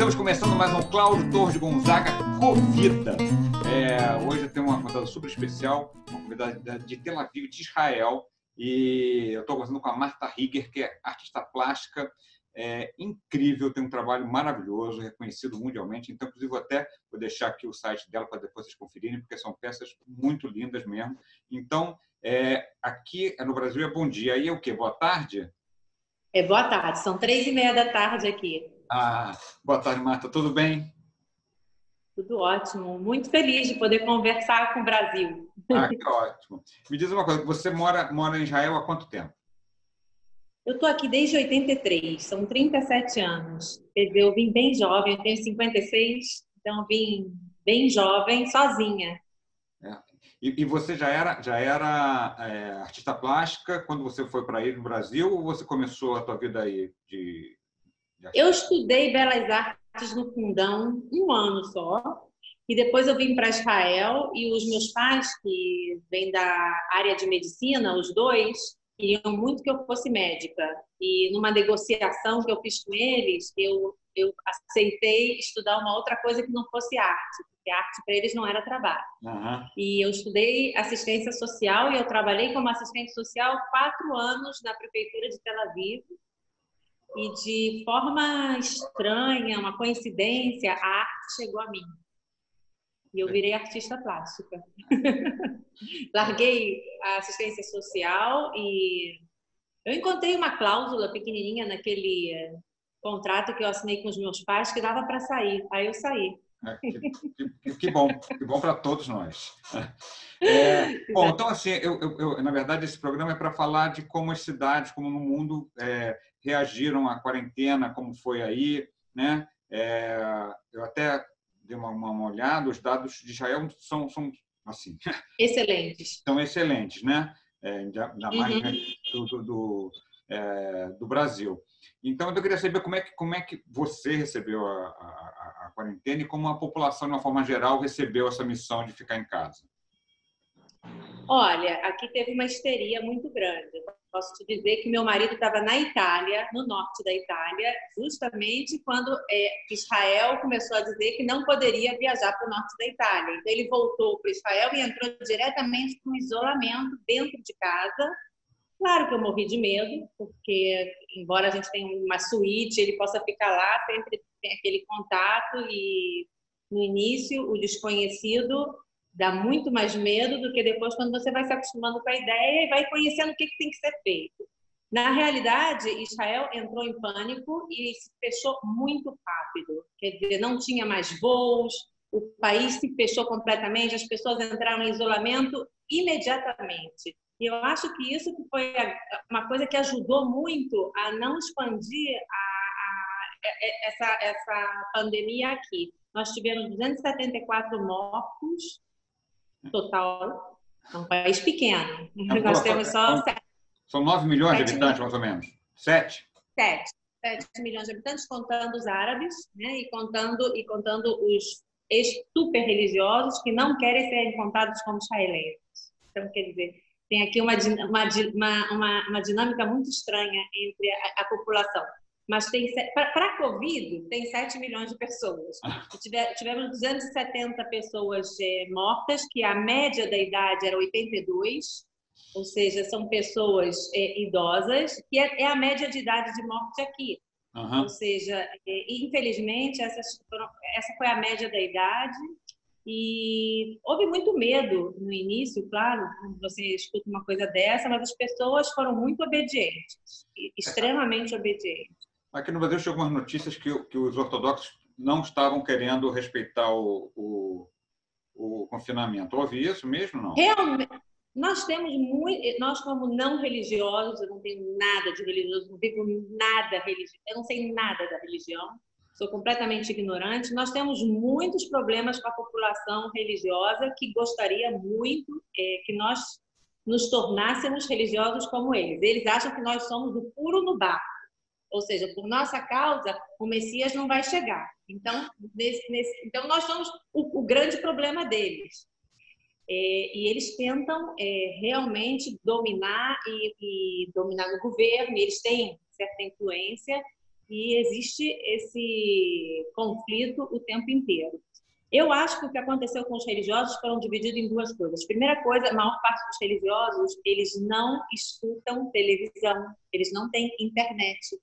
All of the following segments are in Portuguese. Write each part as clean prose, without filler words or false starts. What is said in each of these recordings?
Estamos começando mais um Cláudio Torres de Gonzaga Covida. Hoje eu tenho uma convidada super especial, uma convidada de Tel Aviv, de Israel, e eu estou conversando com a Marta Higger, que é artista plástica, incrível, tem um trabalho maravilhoso, reconhecido mundialmente. Então, inclusive, vou deixar aqui o site dela para depois vocês conferirem, porque são peças muito lindas mesmo. Então, aqui no Brasil é bom dia. Aí é o quê? Boa tarde? Boa tarde, são 3h30 da tarde aqui. Boa tarde, Marta. Tudo bem? Tudo ótimo. Muito feliz de poder conversar com o Brasil. Que ótimo. Me diz uma coisa, você mora em Israel há quanto tempo? Eu estou aqui desde 83, são 37 anos. Quer dizer, eu vim bem jovem, eu tenho 56, então eu vim bem jovem, sozinha. E você já era artista plástica quando você foi para aí no Brasil, ou você começou a tua vida aí de Eu estudei Belas Artes no Fundão um ano só, e depois eu vim para Israel, e os meus pais, que vêm da área de medicina, os dois, queriam muito que eu fosse médica. E numa negociação que eu fiz com eles, eu aceitei estudar uma outra coisa que não fosse arte, porque arte para eles não era trabalho. Uhum. E eu estudei assistência social, e eu trabalhei como assistente social 4 anos na prefeitura de Tel Aviv. E de forma estranha, uma coincidência, a arte chegou a mim. E eu virei artista plástica. Larguei a assistência social e eu encontrei uma cláusula pequenininha naquele contrato que eu assinei com os meus pais que dava para sair. Aí eu saí. Que bom para todos nós. Bom, então assim, na verdade esse programa é para falar de como as cidades, como no mundo reagiram à quarentena, como foi aí, né? Eu até dei uma olhada, os dados de Israel são assim, excelentes. São excelentes, né? Ainda mais do Brasil. Então, eu queria saber como é que você recebeu a quarentena e como a população, de uma forma geral, recebeu essa missão de ficar em casa. Olha, aqui teve uma histeria muito grande. Eu posso te dizer que meu marido estava na Itália, no norte da Itália, justamente quando Israel começou a dizer que não poderia viajar para o norte da Itália. Então, ele voltou para Israel e entrou diretamente para um isolamento dentro de casa. Claro que eu morri de medo, porque, embora a gente tenha uma suíte, ele possa ficar lá, sempre tem aquele contato e, no início, o desconhecido dá muito mais medo do que depois, quando você vai se acostumando com a ideia e vai conhecendo o que tem que ser feito. Na realidade, Israel entrou em pânico e se fechou muito rápido. Quer dizer, não tinha mais voos, o país se fechou completamente, as pessoas entraram em isolamento imediatamente. E eu acho que isso foi uma coisa que ajudou muito a não expandir essa pandemia aqui. Nós tivemos 274 mortos total. É um país pequeno. Nós temos só São 9 milhões de habitantes, mais ou menos. 7 milhões de habitantes, contando os árabes, né? E contando os super religiosos que não querem ser contados como israelenses. Então, quer dizer, tem aqui uma dinâmica muito estranha entre a população. Mas para a Covid, tem 7 milhões de pessoas. Tivemos 270 pessoas mortas, que a média da idade era 82, ou seja, são pessoas idosas, que é a média de idade de morte aqui. Uhum. Ou seja, infelizmente, essa foi a média da idade. E houve muito medo no início, claro, quando você escuta uma coisa dessa, mas as pessoas foram muito obedientes, extremamente obedientes. Aqui no Brasil chegou umas notícias que os ortodoxos não estavam querendo respeitar o confinamento. Houve isso mesmo, não? Realmente, nós como não religiosos, eu não tenho nada de religioso, não vivo nada religioso, eu não sei nada da religião, sou completamente ignorante. Nós temos muitos problemas com a população religiosa que gostaria muito que nós nos tornássemos religiosos como eles. Eles acham que nós somos o puro no barro. Ou seja, por nossa causa, o Messias não vai chegar. Então, então nós somos o grande problema deles. E eles tentam realmente dominar e dominar no governo. Eles têm certa influência e existe esse conflito o tempo inteiro. Eu acho que o que aconteceu com os religiosos foram divididos em duas coisas. Primeira coisa, a maior parte dos religiosos, eles não escutam televisão, eles não têm internet,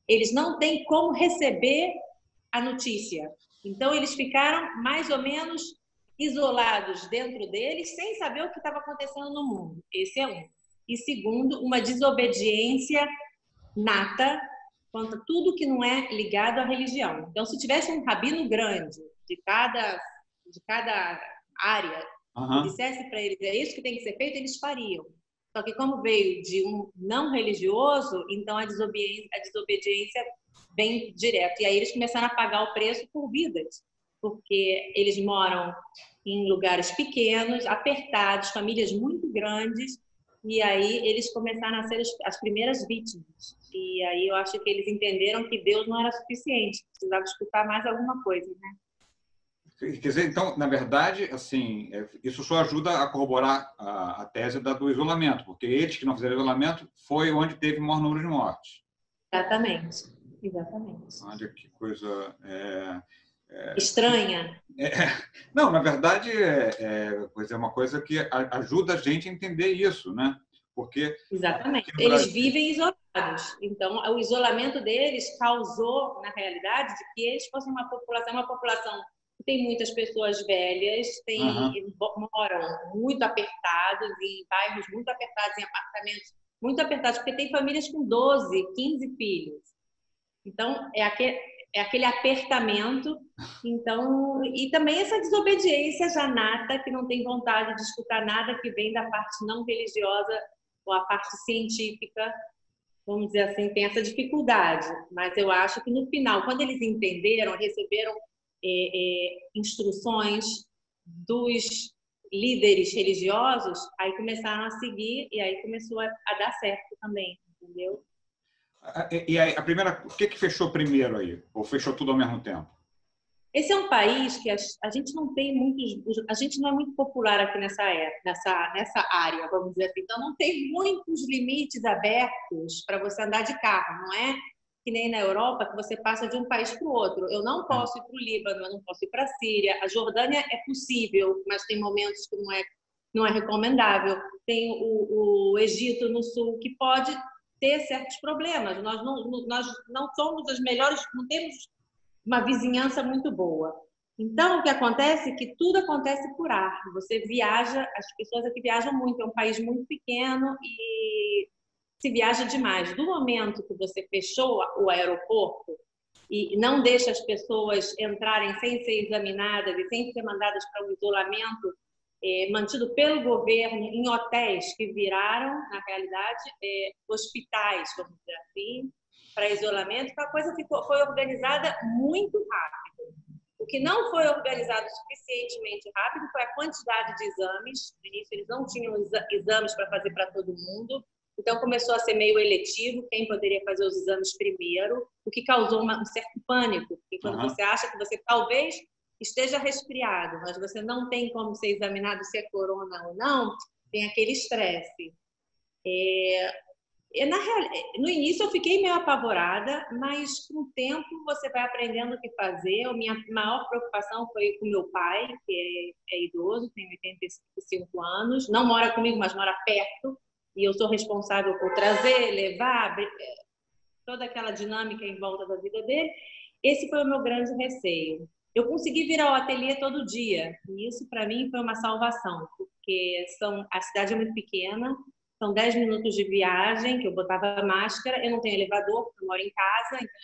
eles não têm como receber a notícia. Então, eles ficaram mais ou menos isolados dentro deles, sem saber o que estava acontecendo no mundo. Esse é um. E segundo, uma desobediência nata quanto a tudo que não é ligado à religião. Então, se tivesse um rabino grande de cada área e dissesse para eles é isso que tem que ser feito, eles fariam. Só que como veio de um não religioso, então a desobediência vem direto. E aí eles começaram a pagar o preço por vidas, porque eles moram em lugares pequenos, apertados, famílias muito grandes, e aí eles começaram a ser as primeiras vítimas. E aí eu acho que eles entenderam que Deus não era suficiente, precisava escutar mais alguma coisa, né? Quer dizer, então, na verdade, assim, isso só ajuda a corroborar a tese do isolamento, porque eles que não fizeram isolamento foi onde teve o maior número de mortes. Exatamente, exatamente. Olha que coisa... Estranha. Não, na verdade, é uma coisa que ajuda a gente a entender isso, né? Porque exatamente. Eles vivem isolados. Então, o isolamento deles causou, na realidade, de que eles fossem uma população que tem muitas pessoas velhas, moram muito apertados, em bairros muito apertados, em apartamentos muito apertados, porque tem famílias com 12, 15 filhos. Então, é aquele apertamento. Então, e também essa desobediência já nata, que não tem vontade de escutar nada que vem da parte não religiosa ou a parte científica, vamos dizer assim, tem essa dificuldade. Mas eu acho que no final, quando eles entenderam, receberam instruções dos líderes religiosos, aí começaram a seguir e aí começou a dar certo também, entendeu? E aí, o que fechou primeiro aí? Ou fechou tudo ao mesmo tempo? Esse é um país que a gente não tem a gente não é muito popular aqui nessa área, vamos dizer assim. Então, não tem muitos limites abertos para você andar de carro. Não é que nem na Europa, que você passa de um país para o outro. Eu não posso ir para o Líbano, eu não posso ir para a Síria. A Jordânia é possível, mas tem momentos que não é recomendável. Tem o Egito no sul, que pode ter certos problemas. Nós não somos as melhores, não temos uma vizinhança muito boa. Então, o que acontece é que tudo acontece por ar. Você viaja, as pessoas aqui viajam muito, é um país muito pequeno e se viaja demais. Do momento que você fechou o aeroporto e não deixa as pessoas entrarem sem ser examinadas e sem ser mandadas para um isolamento mantido pelo governo em hotéis que viraram, na realidade, hospitais, vamos dizer assim, para isolamento, a coisa foi organizada muito rápido. O que não foi organizado suficientemente rápido foi a quantidade de exames. No início, eles não tinham exames para fazer para todo mundo, então começou a ser meio eletivo quem poderia fazer os exames primeiro, o que causou um certo pânico, porque quando você acha que você talvez esteja resfriado, mas você não tem como ser examinado se é corona ou não, tem aquele estresse. No início eu fiquei meio apavorada, mas com o tempo você vai aprendendo o que fazer. A minha maior preocupação foi com meu pai, que é idoso, tem 85 anos, não mora comigo, mas mora perto, e eu sou responsável por trazer, levar, toda aquela dinâmica em volta da vida dele. Esse foi o meu grande receio. Eu consegui vir ao ateliê todo dia, e isso para mim foi uma salvação, porque a cidade é muito pequena, são 10 minutos de viagem, que eu botava máscara, eu não tenho elevador, porque eu moro em casa, então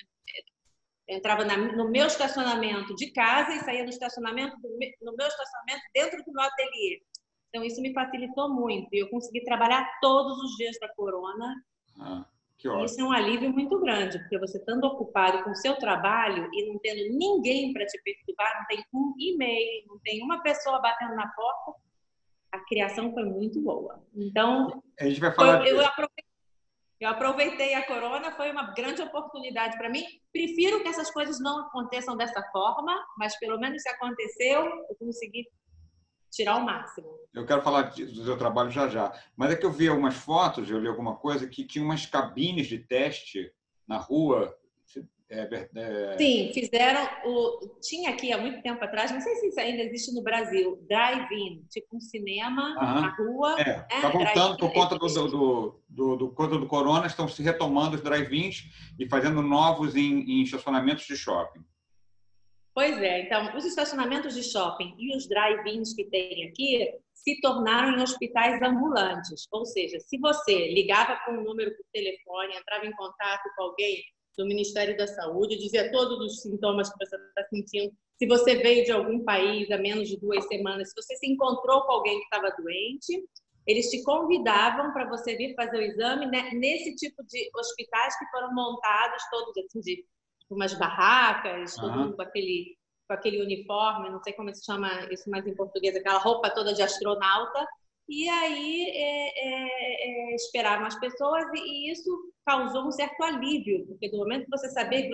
eu entrava no meu estacionamento de casa e saía no meu estacionamento dentro do meu ateliê. Então isso me facilitou muito, e eu consegui trabalhar todos os dias da corona. Isso é um alívio muito grande, porque você estando ocupado com o seu trabalho e não tendo ninguém para te perturbar, não tem um e-mail, não tem uma pessoa batendo na porta, a criação foi muito boa. Então, a gente vai falar eu aproveitei a corona, foi uma grande oportunidade para mim. Prefiro que essas coisas não aconteçam dessa forma, mas pelo menos se aconteceu, eu consegui tirar o máximo. Eu quero falar do seu trabalho já. Mas é que eu vi algumas fotos, eu li alguma coisa, que tinha umas cabines de teste na rua. Sim, fizeram tinha aqui há muito tempo atrás, não sei se isso ainda existe no Brasil, drive-in, tipo um cinema na rua. Está voltando por conta do corona, estão se retomando os drive-ins e fazendo novos em estacionamentos de shopping. Pois é, então, os estacionamentos de shopping e os drive-ins que tem aqui se tornaram em hospitais ambulantes. Ou seja, se você ligava com um número por telefone, entrava em contato com alguém do Ministério da Saúde, dizia todos os sintomas que você está sentindo, se você veio de algum país há menos de 2 semanas, se você se encontrou com alguém que estava doente, eles te convidavam para você vir fazer o exame, né, nesse tipo de hospitais que foram montados todos assim, de umas barracas, todo mundo com aquele uniforme, não sei como se chama isso mais em português, aquela roupa toda de astronauta, e aí esperavam as pessoas e isso causou um certo alívio, porque do momento que você sabia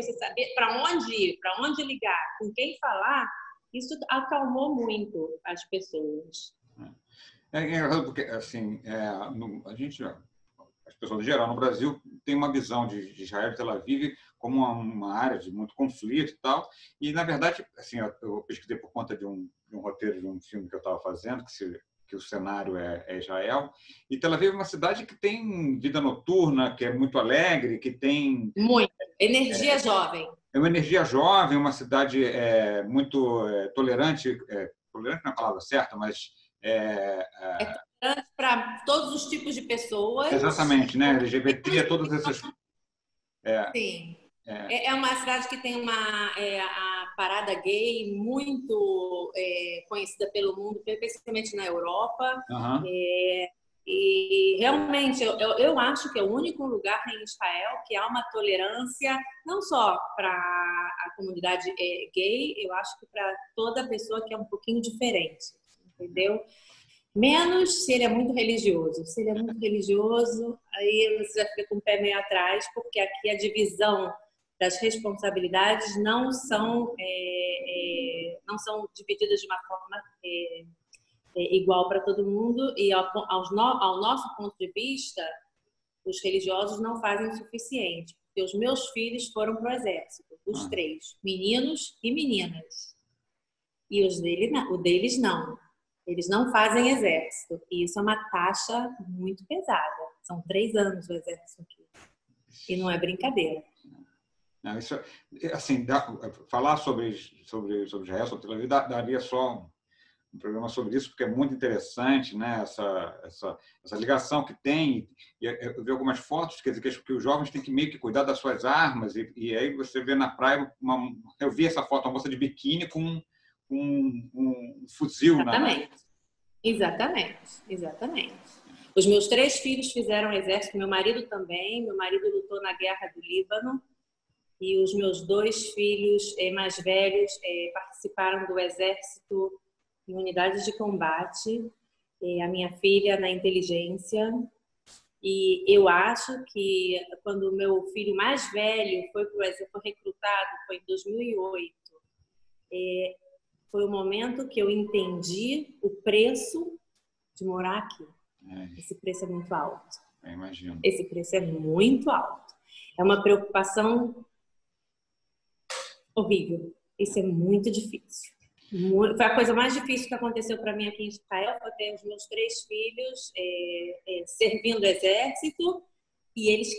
para onde ir, para onde ligar, com quem falar, isso acalmou muito as pessoas. É engraçado porque, assim, a gente, as pessoas em geral no Brasil têm uma visão de Israel e Tel Aviv como uma área de muito conflito e tal, e na verdade, assim, eu pesquisei por conta de um roteiro de um filme que eu estava fazendo, que o cenário é Israel, e Tel Aviv é uma cidade que tem vida noturna, que é muito alegre, que tem... Muito. Energia jovem. É uma energia jovem, uma cidade muito tolerante, tolerante não é a palavra certa, mas... É tolerante para todos os tipos de pessoas. Exatamente, né? LGBT, todas essas... Sim. É uma cidade que tem a parada gay muito conhecida pelo mundo, principalmente na Europa. Uhum. E realmente eu acho que é o único lugar em Israel que há uma tolerância não só para a comunidade gay, eu acho que para toda pessoa que é um pouquinho diferente, entendeu? Menos se ele é muito religioso. Se ele é muito religioso, aí você já fica com o pé meio atrás, porque aqui a divisão das responsabilidades não são divididas de uma forma igual para todo mundo, e ao nosso ponto de vista, os religiosos não fazem o suficiente, porque os meus filhos foram para o exército, os 3, meninos e meninas, e o deles não. Eles não fazem exército, e isso é uma taxa muito pesada. São 3 anos o exército aqui, e não é brincadeira. Não, isso, assim, falar sobre Israel, sobre Tel Aviv, daria só um programa sobre isso, porque é muito interessante, né? essa ligação que tem. E eu vi algumas fotos, quer dizer, que os jovens têm que meio que cuidar das suas armas, e aí você vê na praia, eu vi essa foto, uma moça de biquíni com um fuzil. Exatamente. Os meus 3 filhos fizeram exército, meu marido também. Meu marido lutou na guerra do Líbano. E os meus 2 filhos mais velhos participaram do exército em unidades de combate. A minha filha na inteligência. E eu acho que quando o meu filho mais velho foi recrutado, foi em 2008, foi o momento que eu entendi o preço de morar aqui. Esse preço é muito alto. Eu imagino. Esse preço é muito alto. É uma preocupação horrível. Isso é muito difícil. Foi a coisa mais difícil que aconteceu para mim aqui em Israel, foi ter os meus 3 filhos servindo o exército, e eles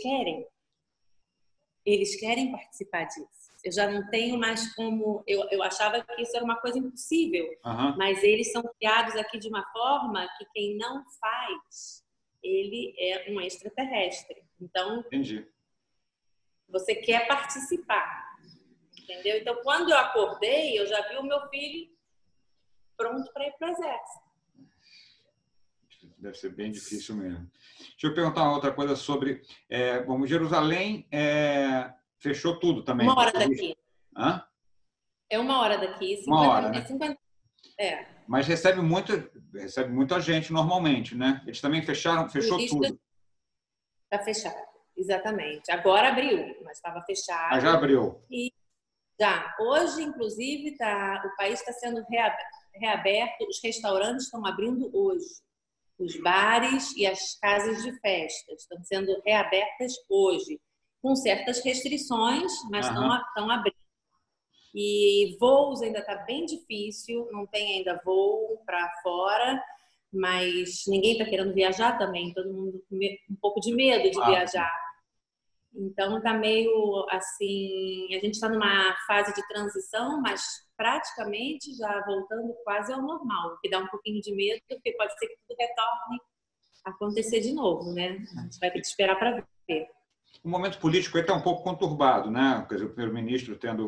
querem participar disso. Eu já não tenho mais como... Eu achava que isso era uma coisa impossível, mas eles são criados aqui de uma forma que quem não faz, ele é um extraterrestre. Então, entendi. Você quer participar, entendeu? Então, quando eu acordei, eu já vi o meu filho pronto para ir para o exército. Deve ser bem difícil mesmo. Deixa eu perguntar uma outra coisa sobre... Bom, Jerusalém fechou tudo também. 1 hora daqui. Hã? É 1 hora daqui. 50, 1 hora, né? 50, Mas recebe muita gente normalmente, né? Eles também fechou tudo. Está fechado, exatamente. Agora abriu, mas estava fechado. Já abriu. Já. Hoje, inclusive, o país está sendo reaberto, os restaurantes estão abrindo hoje. Os bares e as casas de festa estão sendo reabertas hoje. com certas restrições, mas Aham. estão abrindo. E voos ainda está bem difícil, não tem ainda voo para fora, mas ninguém está querendo viajar também, todo mundo com um pouco de medo de Ah, viajar. Então está meio assim, a gente está numa fase de transição, mas praticamente já voltando quase ao normal, o que dá um pouquinho de medo, porque pode ser que tudo retorne a acontecer de novo, né? A gente vai ter que esperar para ver. o momento político está um pouco conturbado, né? Quer dizer, o primeiro-ministro Ah, tendo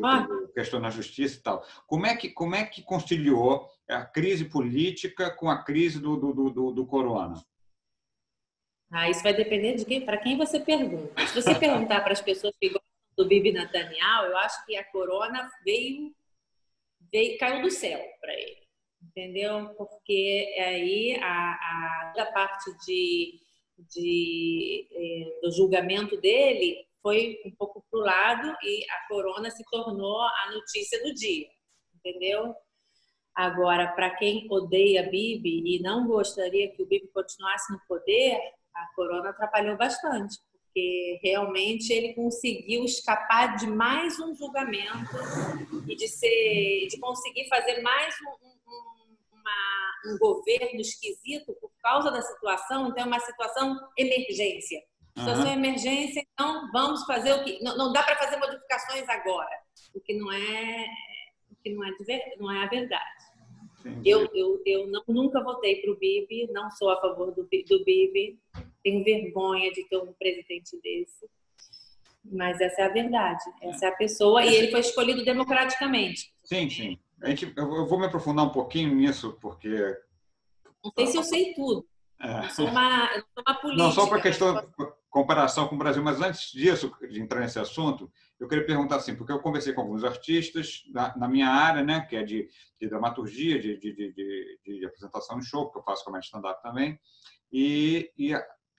questão na justiça e tal. Como é que conciliou a crise política com a crise do corona? isso vai depender de quem, para quem você pergunta. Se você perguntar para as pessoas que gostam do Bibi Netanyahu, eu acho que a corona caiu do céu para ele, entendeu? Porque aí a parte do julgamento dele foi um pouco para o lado e a corona se tornou a notícia do dia, entendeu? Agora, para quem odeia Bibi e não gostaria que o Bibi continuasse no poder, a corona atrapalhou bastante, porque realmente ele conseguiu escapar de mais um julgamento e de conseguir fazer mais um governo esquisito por causa da situação. Então, é uma situação emergência. Situação emergência, então vamos fazer o que... Não dá para fazer modificações agora, o que não é a verdade. Eu nunca votei para o Bibi, não sou a favor do Bibi, tenho vergonha de ter um presidente desse, mas essa é a verdade, essa é a pessoa, e ele foi escolhido democraticamente. Sim, sim. Eu vou me aprofundar um pouquinho nisso, porque... Não sei se eu sei tudo, eu sou uma política. Não, só para a questão, comparação com o Brasil, mas antes disso, de entrar nesse assunto, eu queria perguntar assim, porque eu conversei com alguns artistas na minha área, né, que é de dramaturgia, de apresentação de show, que eu faço comédia stand-up também, e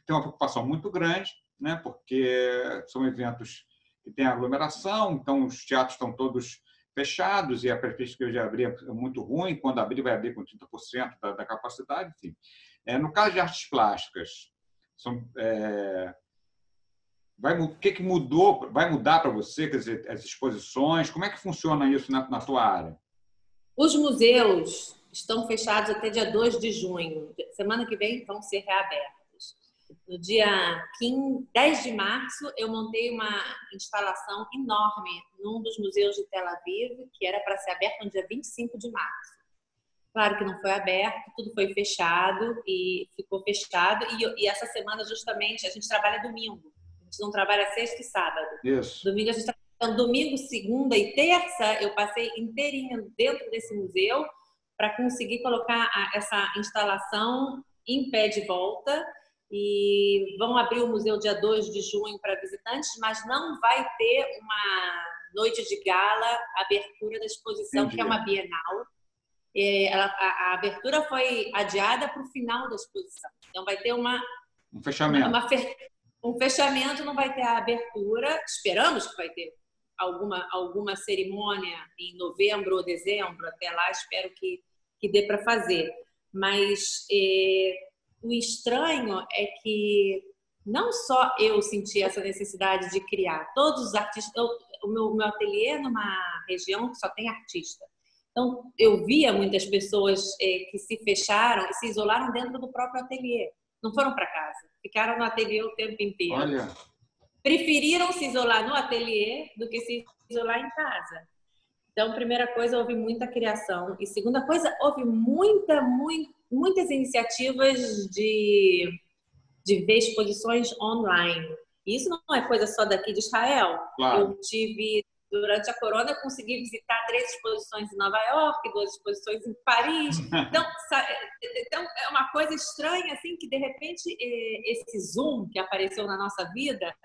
tem uma preocupação muito grande, né, porque são eventos que têm aglomeração, então os teatros estão todos fechados e a perspectiva de abrir é muito ruim, quando abrir vai abrir com 30% da capacidade, enfim. No caso de artes plásticas, o que mudou? Vai mudar para você? Quer dizer, as exposições? Como é que funciona isso na tua área? Os museus estão fechados até dia 2 de junho. Semana que vem vão ser reabertos. No dia 10 de março, eu montei uma instalação enorme num dos museus de Tel Aviv, que era para ser aberto no dia 25 de março. Claro que não foi aberto, tudo foi fechado e ficou fechado. E essa semana, justamente, a gente trabalha domingo. A gente não trabalha sexta e sábado. Isso. Domingo a gente trabalha. Então, domingo, segunda e terça, eu passei inteirinho dentro desse museu para conseguir colocar essa instalação em pé de volta. E vão abrir o museu dia 2 de junho para visitantes, mas não vai ter uma noite de gala, abertura da exposição, Entendi. que é uma bienal. A abertura foi adiada para o final da exposição. Então, vai ter um fechamento. Um fechamento, não vai ter a abertura. Esperamos que vai ter alguma cerimônia em novembro ou dezembro. Até lá, espero que dê para fazer. Mas o estranho é que não só eu senti essa necessidade de criar. Todos os artistas... O meu ateliê é numa região que só tem artista. Então, eu via muitas pessoas que se fecharam e se isolaram dentro do próprio ateliê. Não foram para casa, ficaram no ateliê o tempo inteiro. Olha. Preferiram se isolar no ateliê do que se isolar em casa. Então, primeira coisa, houve muita criação. E segunda coisa, houve muitas iniciativas de ver exposições online. E isso não é coisa só daqui de Israel. Claro. Durante a corona, eu consegui visitar 3 exposições em Nova York, 2 exposições em Paris. Então, é uma coisa estranha, assim, que de repente esse Zoom que apareceu na nossa vida,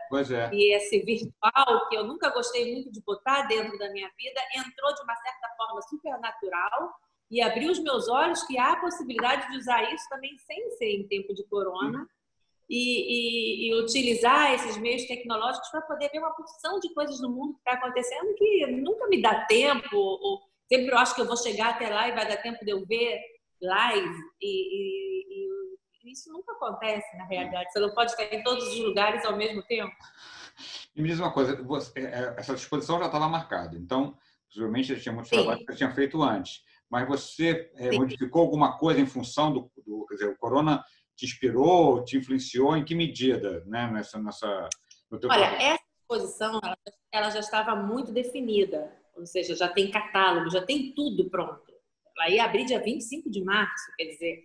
e esse virtual, que eu nunca gostei muito de botar dentro da minha vida, entrou de uma certa forma supernatural e abriu os meus olhos que há a possibilidade de usar isso também sem ser em tempo de corona. E utilizar esses meios tecnológicos para poder ver uma porção de coisas no mundo que está acontecendo que nunca me dá tempo, ou sempre eu acho que eu vou chegar até lá e vai dar tempo de eu ver live, e isso nunca acontece na realidade. Você não pode estar em todos os lugares ao mesmo tempo. E me diz uma coisa, essa exposição já estava marcada, então, possivelmente, já tinha muitos trabalhos que você tinha feito antes. Mas você sim. modificou alguma coisa em função quer dizer, o corona te inspirou, te influenciou, em que medida, né, no teu Olha, trabalho? essa exposição, ela já estava muito definida, ou seja, já tem catálogo, já tem tudo pronto. Ela ia abrir dia 25 de março, quer dizer,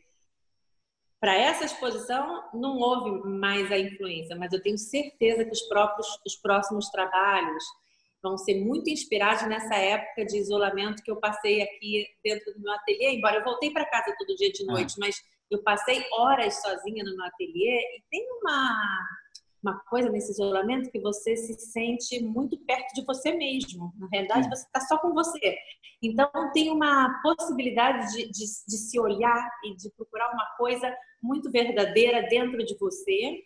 para essa exposição não houve mais a influência, mas eu tenho certeza que os próximos trabalhos vão ser muito inspirados nessa época de isolamento que eu passei aqui dentro do meu ateliê, embora eu voltei para casa todo dia de noite, mas eu passei horas sozinha no meu ateliê e tem uma coisa nesse isolamento que você se sente muito perto de você mesmo. Na realidade, você está só com você. Então, tem uma possibilidade de se olhar e de procurar uma coisa muito verdadeira dentro de você.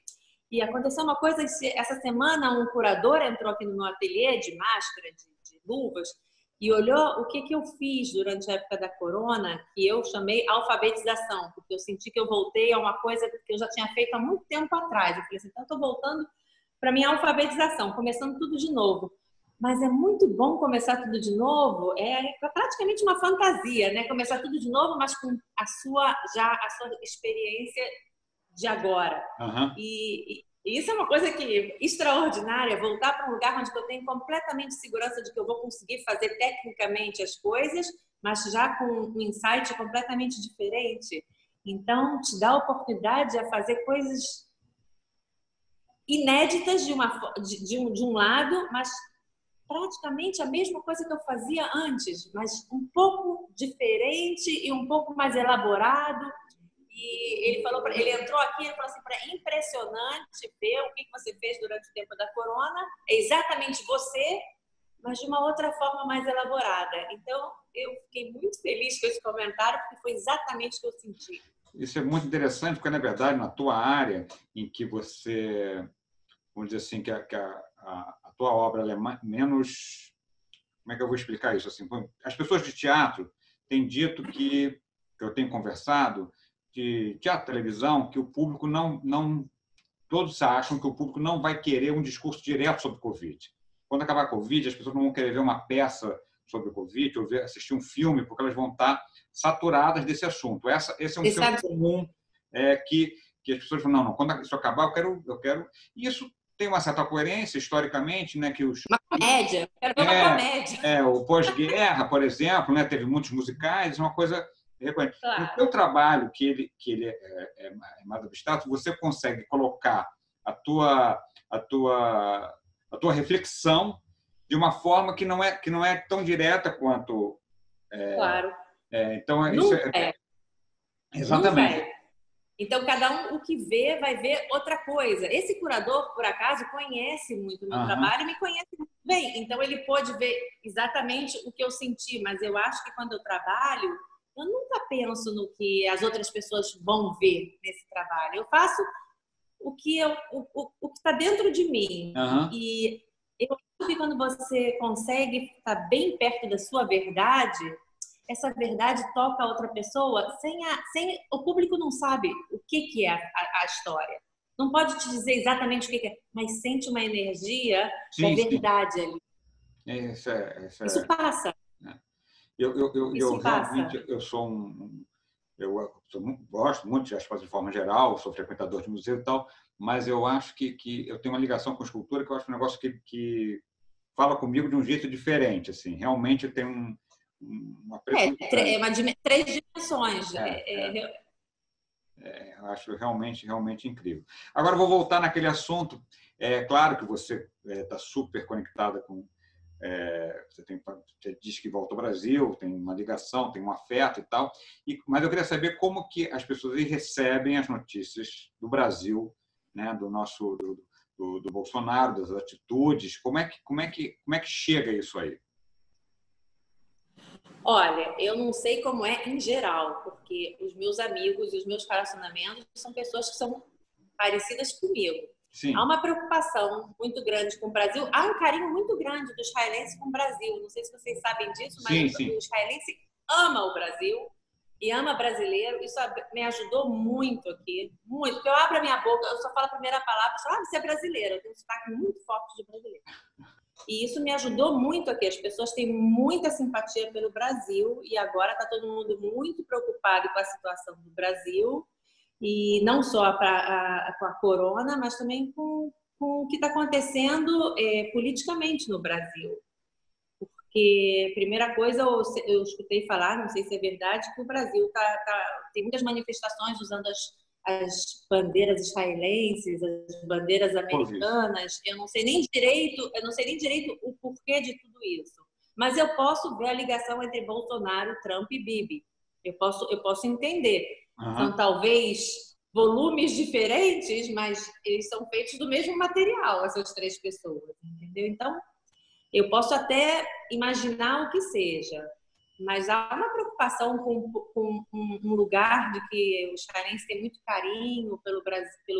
E aconteceu uma coisa, essa semana um curador entrou aqui no meu ateliê de máscara, de luvas, e olhou o que eu fiz durante a época da corona, que eu chamei alfabetização, porque eu senti que eu voltei a uma coisa que eu já tinha feito há muito tempo atrás. Eu falei assim, então eu estou voltando para minha alfabetização, começando tudo de novo. Mas é muito bom começar tudo de novo, é praticamente uma fantasia, né? Começar tudo de novo, mas com a sua experiência de agora. E isso é uma coisa que extraordinária, voltar para um lugar onde eu tenho completamente segurança de que eu vou conseguir fazer tecnicamente as coisas, mas já com um insight completamente diferente. Então, te dá a oportunidade a fazer coisas inéditas de um lado, mas praticamente a mesma coisa que eu fazia antes, mas um pouco diferente e um pouco mais elaborado. E ele entrou aqui e falou assim, é impressionante ver o que você fez durante o tempo da corona, é exatamente você, mas de uma outra forma mais elaborada. Então, eu fiquei muito feliz com esse comentário, porque foi exatamente o que eu senti. Isso é muito interessante, porque, na verdade, na tua área, em que você, vamos dizer assim, que a tua obra é menos... Como é que eu vou explicar isso? Assim, as pessoas de teatro têm dito que eu tenho conversado, de teatro, televisão, que o público não... Todos acham que o público não vai querer um discurso direto sobre o Covid. Quando acabar a Covid, as pessoas não vão querer ver uma peça sobre o Covid ou assistir um filme, porque elas vão estar saturadas desse assunto. Esse é um senso comum que as pessoas falam, não, quando isso acabar, eu quero... E isso tem uma certa coerência, historicamente, né, que os... Uma comédia, quero ver uma comédia. O pós-guerra, por exemplo, né, teve muitos musicais, uma coisa... Claro. No seu trabalho, que ele é mais abstrato, você consegue colocar a tua reflexão de uma forma que não é tão direta quanto... Claro. Então, isso exatamente. Nunca é. Então, cada um, o que vê, vai ver outra coisa. Esse curador, por acaso, conhece muito o meu trabalho e me conhece muito bem. Então, ele pôde ver exatamente o que eu senti. Mas eu acho que quando eu trabalho, eu nunca penso no que as outras pessoas vão ver nesse trabalho. Eu faço o que está dentro de mim. E eu acho que quando você consegue estar bem perto da sua verdade, essa verdade toca a outra pessoa sem o público não sabe o que é a história. Não pode te dizer exatamente o que é, mas sente uma energia da verdade ali. Isso passa. Eu realmente gosto muito de aspas de forma geral, sou frequentador de museu e tal, mas eu acho que eu tenho uma ligação com a escultura que eu acho um negócio que fala comigo de um jeito diferente, assim. Realmente eu tenho uma três dimensões. Eu acho realmente incrível. Agora, eu vou voltar naquele assunto. É claro que você está super conectada com... Você diz que volta ao Brasil, tem uma ligação, tem um afeto e tal. Mas eu queria saber como que as pessoas recebem as notícias do Brasil, né, do Bolsonaro, das atitudes. Como é que chega isso aí? Olha, eu não sei como é em geral, porque os meus amigos e os meus relacionamentos são pessoas que são parecidas comigo. Sim. Há uma preocupação muito grande com o Brasil, há um carinho muito grande do israelense com o Brasil. Não sei se vocês sabem disso, mas o israelense ama o Brasil. e ama brasileiro. Isso me ajudou muito aqui, muito. Porque eu abro a minha boca, eu só falo a primeira palavra, eu falo, você é brasileira. Eu tenho um sotaque muito forte de brasileiro. E isso me ajudou muito aqui. As pessoas têm muita simpatia pelo Brasil e agora está todo mundo muito preocupado com a situação do Brasil e não só com a corona, mas também com o que está acontecendo politicamente no Brasil. Porque, primeira coisa, eu escutei falar, não sei se é verdade, que o Brasil tem muitas manifestações usando as bandeiras israelenses, as bandeiras americanas. Eu não sei nem direito o porquê de tudo isso. Mas eu posso ver a ligação entre Bolsonaro, Trump e Bibi. Eu posso entender. São talvez volumes diferentes, mas eles são feitos do mesmo material, essas três pessoas, entendeu? Então, eu posso até imaginar o que seja, mas há uma preocupação com um lugar de que os israelenses têm muito carinho pelo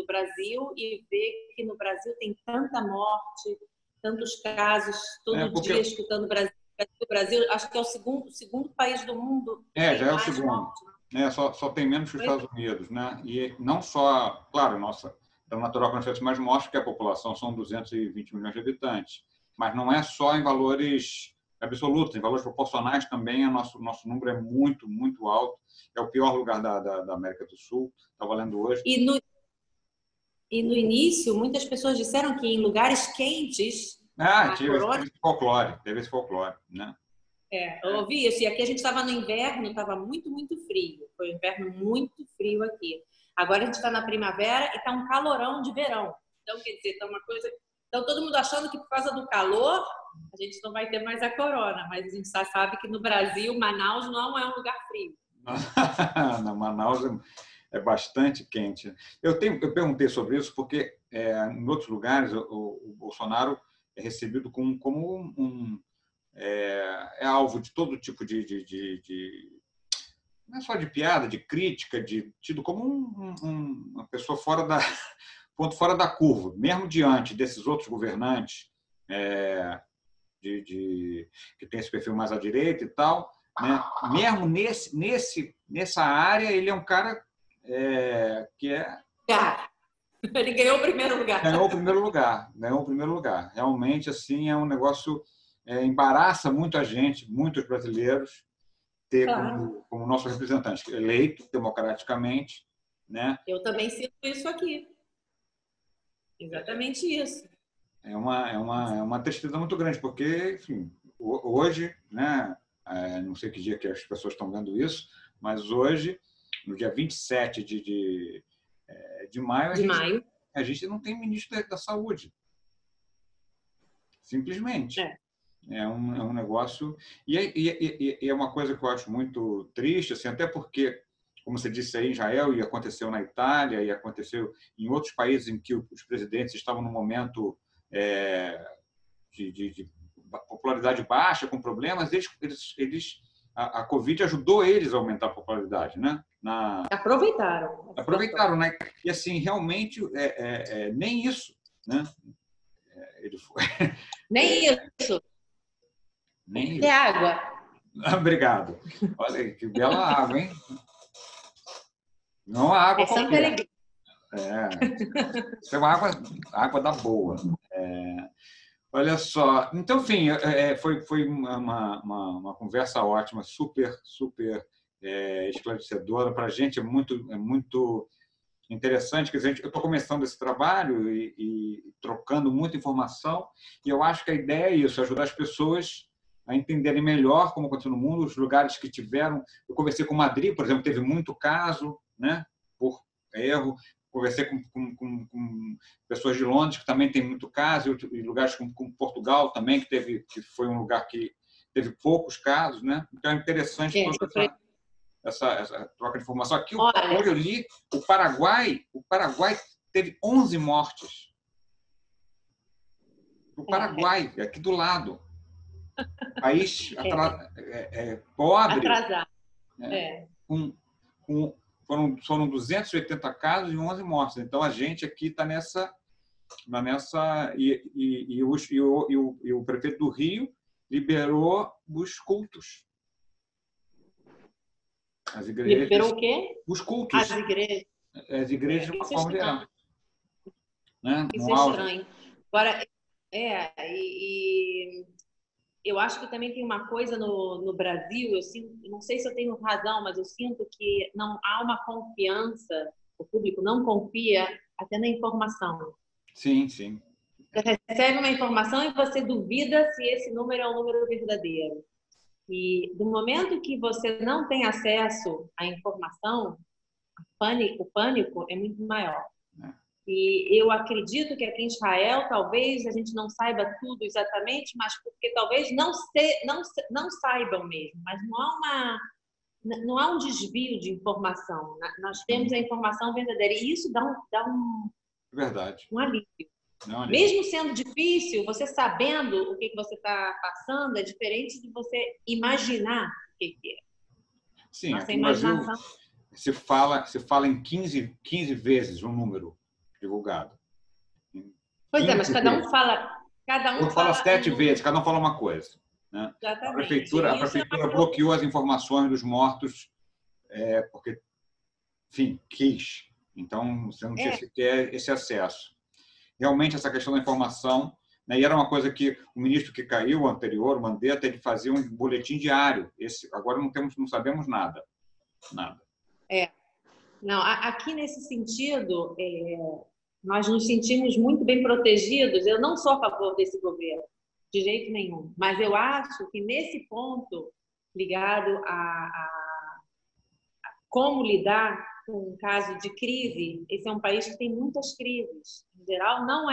Brasil e ver que no Brasil tem tanta morte, tantos casos, todo dia escutando o Brasil. Acho que é o segundo país do mundo. Já é o segundo. Morte, né? Só tem menos que os Estados Unidos, né? E não só, claro, é natural que nós tivéssemos mais mortes, porque a população são 220 milhões de habitantes. Mas não é só em valores absolutos, em valores proporcionais também, nosso número é muito, muito alto. É o pior lugar da América do Sul, estava lendo hoje. E no início, muitas pessoas disseram que em lugares quentes... teve esse folclore, né? Eu ouvi isso. E aqui a gente estava no inverno, estava muito, muito frio. Foi um inverno muito frio aqui. Agora a gente está na primavera e está um calorão de verão. Então, quer dizer, está uma coisa... Então, todo mundo achando que por causa do calor a gente não vai ter mais a corona, mas a gente já sabe que no Brasil, Manaus não é um lugar frio. Não, Manaus é bastante quente. Eu perguntei sobre isso porque em outros lugares o Bolsonaro é recebido como alvo de todo tipo não é só de piada, de crítica, tido como uma pessoa ponto fora da curva, mesmo diante desses outros governantes que tem esse perfil mais à direita e tal, né? Mesmo nessa área, ele é um cara que é... Ele ganhou o primeiro lugar. Ganhou o primeiro lugar. Realmente, assim, é um negócio... embaraça muito a gente, muitos brasileiros, ter como nosso representante eleito democraticamente, né? Eu também sinto isso aqui. Exatamente isso. É uma tristeza muito grande, porque, enfim, hoje, né, não sei que dia que as pessoas estão vendo isso, mas hoje, no dia 27 de maio, a gente não tem ministro da Saúde. Simplesmente. É um negócio... E é uma coisa que eu acho muito triste, assim, até porque, como você disse aí, em Israel, e aconteceu na Itália, e aconteceu em outros países em que os presidentes estavam no momento de popularidade baixa, com problemas, a Covid ajudou eles a aumentar a popularidade, né? Aproveitaram, né? E assim, realmente, nem isso, né? Ele foi... Nem isso. Nem isso. Água. Obrigado. Olha que bela água, hein? Não a água qualquer. Isso é uma água da boa. Olha só. Então, enfim, foi uma conversa ótima, super, super esclarecedora. Para a gente é muito interessante. Quer dizer, eu estou começando esse trabalho e trocando muita informação, e eu acho que a ideia é isso, ajudar as pessoas a entenderem melhor como aconteceu no mundo, os lugares que tiveram. Eu conversei com Madrid, por exemplo, teve muito caso, né, por erro. Conversei com pessoas de Londres, que também tem muito caso, e lugares como Portugal também, que foi um lugar que teve poucos casos, né? Então é interessante toda essa troca de informação. Aqui, onde eu li, o Paraguai teve 11 mortes. O Paraguai, aqui do lado. País pobre. Atrasado. Foram 280 casos e 11 mortes. Então, a gente aqui está nessa... E o prefeito do Rio liberou os cultos. As igrejas... Liberou o quê? Os cookies. As igrejas de uma forma geral. Né? Isso é estranho. Agora, eu acho que também tem uma coisa no Brasil, eu sinto, não sei se eu tenho razão, mas eu sinto que não há uma confiança, o público não confia até na informação. Sim, sim. Você recebe uma informação e você duvida se esse número é um número verdadeiro. E do momento que você não tem acesso à informação, o pânico é muito maior. E eu acredito que aqui em Israel, talvez a gente não saiba tudo exatamente, mas porque talvez não saibam mesmo. Mas não há um desvio de informação. Nós temos a informação verdadeira. E isso dá Verdade. Um alívio. Não, mesmo sendo difícil, você sabendo o que você está passando, é diferente de você imaginar o que é. Sim, aqui no Brasil se fala em 15 vezes um número divulgado. Pois é, mas cada um fala 7 vezes, cada um fala uma coisa. Né? Exatamente. A prefeitura bloqueou as informações dos mortos porque, enfim, quis. Então, você não tinha sequer esse acesso. Realmente, essa questão da informação, né, e era uma coisa que o ministro que caiu, o anterior, o Mandetta, ele fazia um boletim diário. Agora não sabemos nada. Nada. Não, aqui nesse sentido, nós nos sentimos muito bem protegidos. Eu não sou a favor desse governo, de jeito nenhum. Mas eu acho que nesse ponto, ligado a como lidar com um caso de crise, esse é um país que tem muitas crises. Em geral, não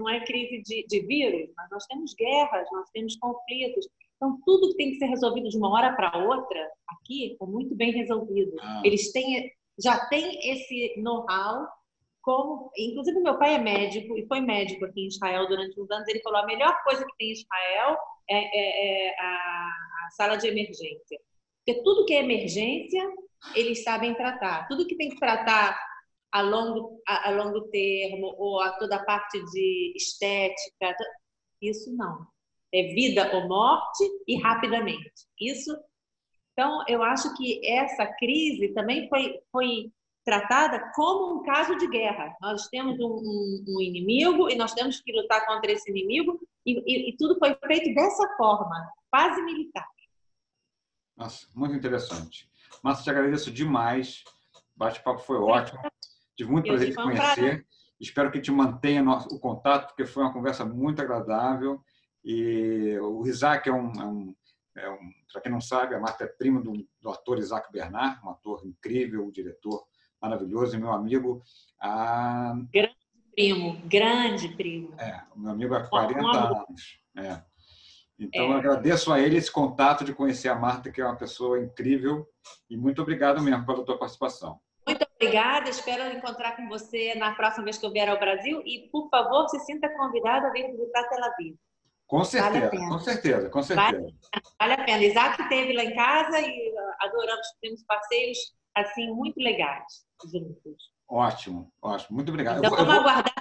é crise de vírus, mas nós temos guerras, nós temos conflitos. Então, tudo que tem que ser resolvido de uma hora para outra, aqui, é muito bem resolvido. Eles já têm esse know-how. Inclusive, meu pai é médico e foi médico aqui em Israel durante uns anos. Ele falou: a melhor coisa que tem em Israel é a sala de emergência. Porque tudo que é emergência, eles sabem tratar. Tudo que tem que tratar a longo termo ou a toda a parte de estética, isso não. É vida ou morte e rapidamente. Então, eu acho que essa crise também foi tratada como um caso de guerra. Nós temos um inimigo e nós temos que lutar contra esse inimigo e tudo foi feito dessa forma, quase militar. Nossa, muito interessante. Márcia, te agradeço demais. O bate-papo foi ótimo. Tive muito prazer em te conhecer. Espero que te mantenha o contato, porque foi uma conversa muito agradável. E o Isaac para quem não sabe, a Marta é prima do ator Isaac Bernard, um ator incrível, um diretor maravilhoso, e meu amigo... Grande primo. O meu amigo há 40 anos. Então, eu agradeço a ele esse contato de conhecer a Marta, que é uma pessoa incrível, e muito obrigado mesmo pela tua participação. Muito obrigada, espero encontrar com você na próxima vez que eu vier ao Brasil, e, por favor, se sinta convidado a vir visitar Tel Aviv. Com certeza, com certeza, com certeza. Vale a pena. Isaac esteve lá em casa e adoramos, temos passeios assim muito legais juntos. Ótimo, ótimo. Muito obrigado. Então, vamos aguardar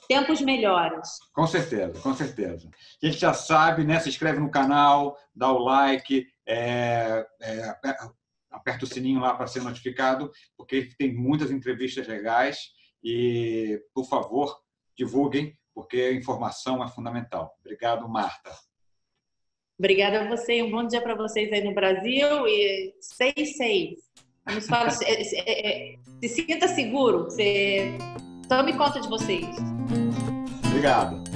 tempos melhores. Com certeza, com certeza. A gente já sabe, né? Se inscreve no canal, dá o like, aperta o sininho lá para ser notificado, porque tem muitas entrevistas legais e, por favor, divulguem, porque a informação é fundamental. Obrigado, Marta. Obrigada a você. Um bom dia para vocês aí no Brasil e 6-6. Vamos falar, se sinta seguro. Tome conta de vocês. Obrigado.